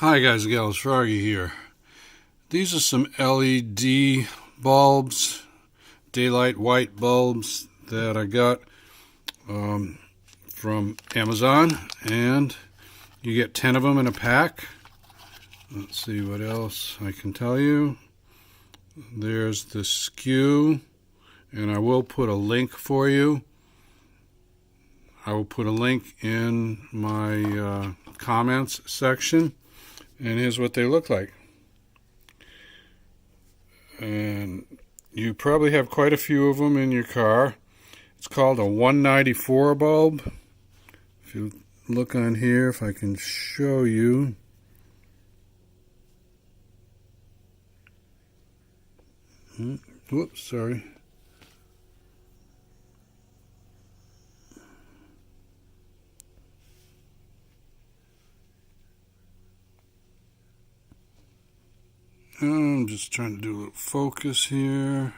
Hi guys and gals, Froggy here. These are some LED bulbs, daylight white bulbs that I got from Amazon, and you get 10 of them in a pack. Let's see what else I can tell you. There's the SKU, and I will put a link for you. I will put a link in my comments section. And here's what they look like. And you probably have quite a few of them in your car. It's called a 194 bulb. If you look on here, if I can show you. Whoops, sorry. I'm just trying to do a little focus here,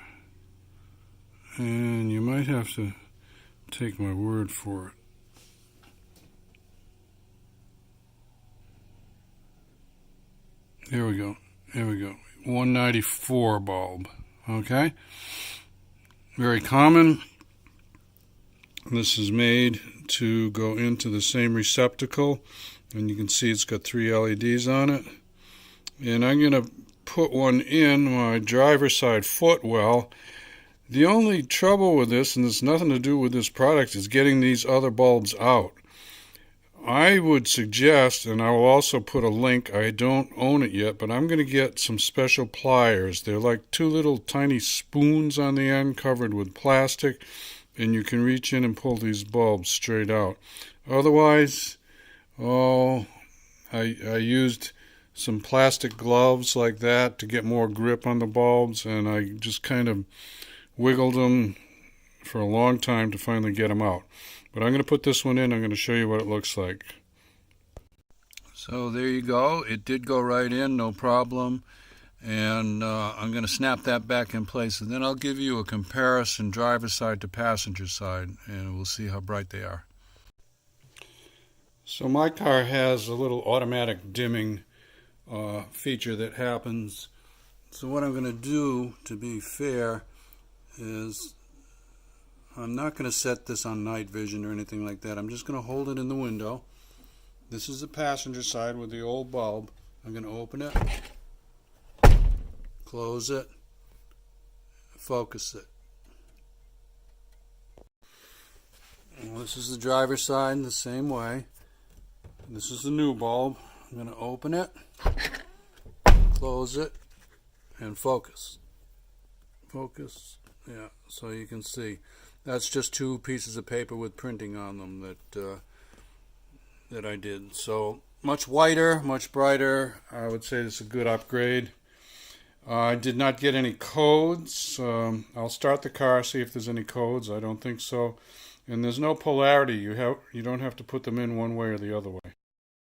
and you might have to take my word for it. There we go. 194 bulb. Okay? Very common. This is made to go into the same receptacle, and you can see it's got 3 LEDs on it. And I'm going to put one in my driver's side footwell. The only trouble with this, and it's nothing to do with this product, is getting these other bulbs out. I would suggest, and I will also put a link, I don't own it yet, but I'm going to get some special pliers. They're like 2 little tiny spoons on the end covered with plastic, and you can reach in and pull these bulbs straight out. Otherwise, I used some plastic gloves like that to get more grip on the bulbs, and I just kind of wiggled them for a long time to finally get them out. But I'm going to put this one in. I'm going to show you what it looks like. So there you go. It did go right in, no problem. And I'm going to snap that back in place, and then I'll give you a comparison driver's side to passenger side, and we'll see how bright they are. So my car has a little automatic dimming feature that happens. So what I'm going to do, to be fair, is I'm not going to set this on night vision or anything like that. I'm just going to hold it in the window. This is the passenger side with the old bulb. I'm going to open it, close it, focus it. Well, this is the driver's side the same way. This is the new bulb. I'm going to open it, close it, and focus. Focus. Yeah, so you can see. That's just 2 pieces of paper with printing on them that I did. So much whiter, much brighter. I would say this is a good upgrade. I did not get any codes. I'll start the car, see if there's any codes. I don't think so. And there's no polarity. You don't have to put them in one way or the other way.